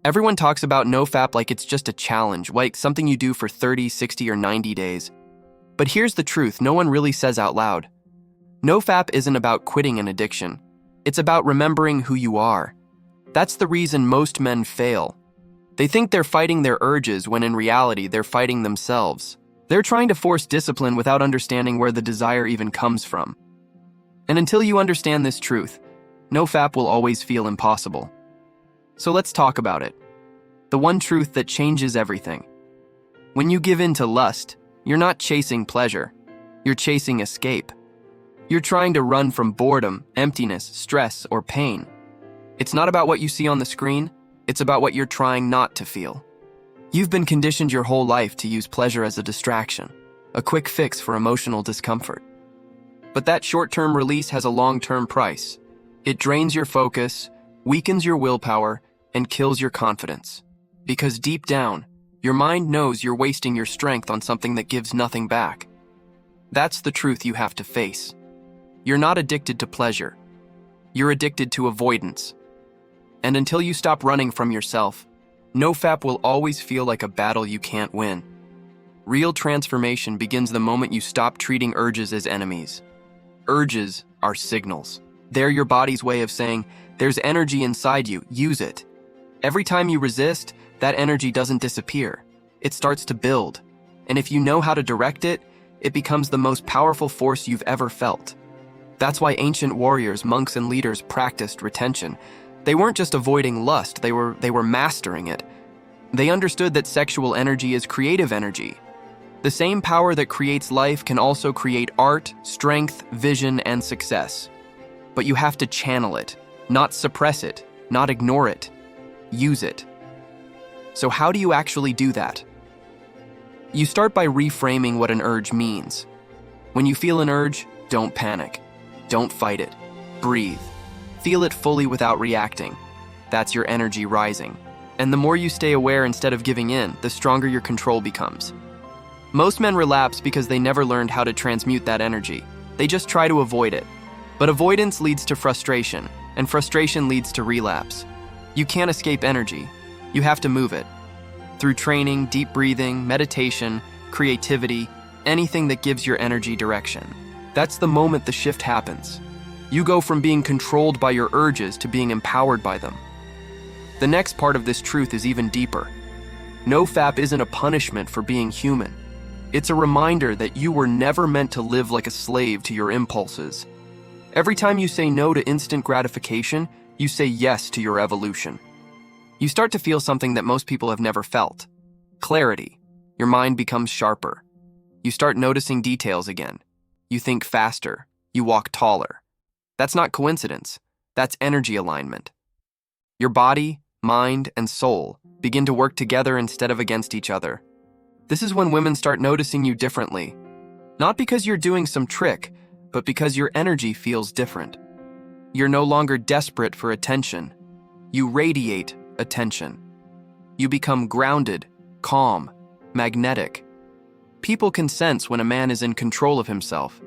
Everyone talks about NoFap like it's just a challenge, like something you do for 30, 60, or 90 days. But here's the truth no one really says out loud. NoFap isn't about quitting an addiction. It's about remembering who you are. That's the reason most men fail. They think they're fighting their urges when in reality they're fighting themselves. They're trying to force discipline without understanding where the desire even comes from. And until you understand this truth, NoFap will always feel impossible. So let's talk about it. The one truth that changes everything. When you give in to lust, you're not chasing pleasure. You're chasing escape. You're trying to run from boredom, emptiness, stress, or pain. It's not about what you see on the screen. It's about what you're trying not to feel. You've been conditioned your whole life to use pleasure as a distraction, a quick fix for emotional discomfort. But that short-term release has a long-term price. It drains your focus, weakens your willpower, and kills your confidence. Because deep down, your mind knows you're wasting your strength on something that gives nothing back. That's the truth you have to face. You're not addicted to pleasure. You're addicted to avoidance. And until you stop running from yourself, NoFap will always feel like a battle you can't win. Real transformation begins the moment you stop treating urges as enemies. Urges are signals. They're your body's way of saying, there's energy inside you, use it. Every time you resist, that energy doesn't disappear. It starts to build. And if you know how to direct it, it becomes the most powerful force you've ever felt. That's why ancient warriors, monks, and leaders practiced retention. They weren't just avoiding lust, they were mastering it. They understood that sexual energy is creative energy. The same power that creates life can also create art, strength, vision, and success. But you have to channel it, not suppress it, not ignore it. Use it. So how do you actually do that? You start by reframing what an urge means. When you feel an urge, don't panic. Don't fight it. Breathe. Feel it fully without reacting. That's your energy rising. And the more you stay aware instead of giving in, the stronger your control becomes. Most men relapse because they never learned how to transmute that energy. They just try to avoid it. But avoidance leads to frustration, and frustration leads to relapse. You can't escape energy. You have to move it. Through training, deep breathing, meditation, creativity, anything that gives your energy direction. That's the moment the shift happens. You go from being controlled by your urges to being empowered by them. The next part of this truth is even deeper. NoFap isn't a punishment for being human. It's a reminder that you were never meant to live like a slave to your impulses. Every time you say no to instant gratification, you say yes to your evolution. You start to feel something that most people have never felt. Clarity. Your mind becomes sharper. You start noticing details again. You think faster. You walk taller. That's not coincidence. That's energy alignment. Your body, mind, and soul begin to work together instead of against each other. This is when women start noticing you differently. Not because you're doing some trick, but because your energy feels different. You're no longer desperate for attention. You radiate attention. You become grounded, calm, magnetic. People can sense when a man is in control of himself.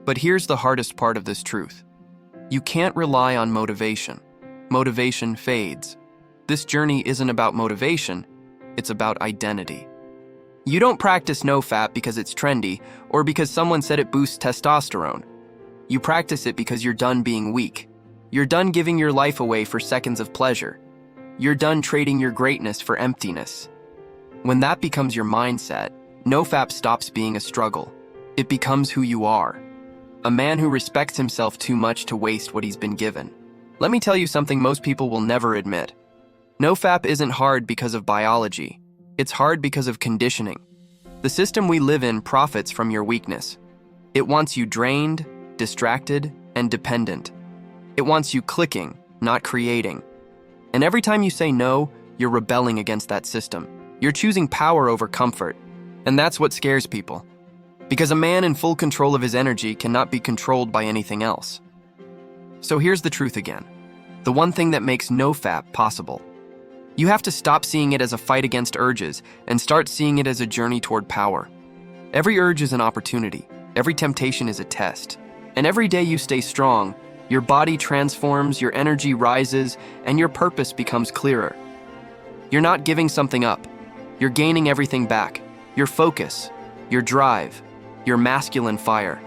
But here's the hardest part of this truth. You can't rely on motivation. Motivation fades. This journey isn't about motivation, it's about identity. You don't practice NoFap because it's trendy or because someone said it boosts testosterone. You practice it because you're done being weak. You're done giving your life away for seconds of pleasure. You're done trading your greatness for emptiness. When that becomes your mindset, NoFap stops being a struggle. It becomes who you are. A man who respects himself too much to waste what he's been given. Let me tell you something most people will never admit. NoFap isn't hard because of biology. It's hard because of conditioning. The system we live in profits from your weakness. It wants you drained, distracted, and dependent. It wants you clicking, not creating. And every time you say no, you're rebelling against that system. You're choosing power over comfort. And that's what scares people. Because a man in full control of his energy cannot be controlled by anything else. So here's the truth again. The one thing that makes NoFap possible. You have to stop seeing it as a fight against urges and start seeing it as a journey toward power. Every urge is an opportunity. Every temptation is a test. And every day you stay strong, your body transforms, your energy rises, and your purpose becomes clearer. You're not giving something up. You're gaining everything back. Your focus, your drive, your masculine fire.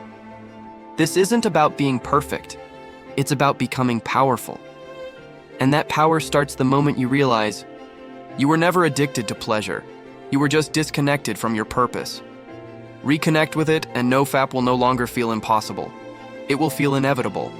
This isn't about being perfect. It's about becoming powerful. And that power starts the moment you realize you were never addicted to pleasure. You were just disconnected from your purpose. Reconnect with it, and NoFap will no longer feel impossible. It will feel inevitable.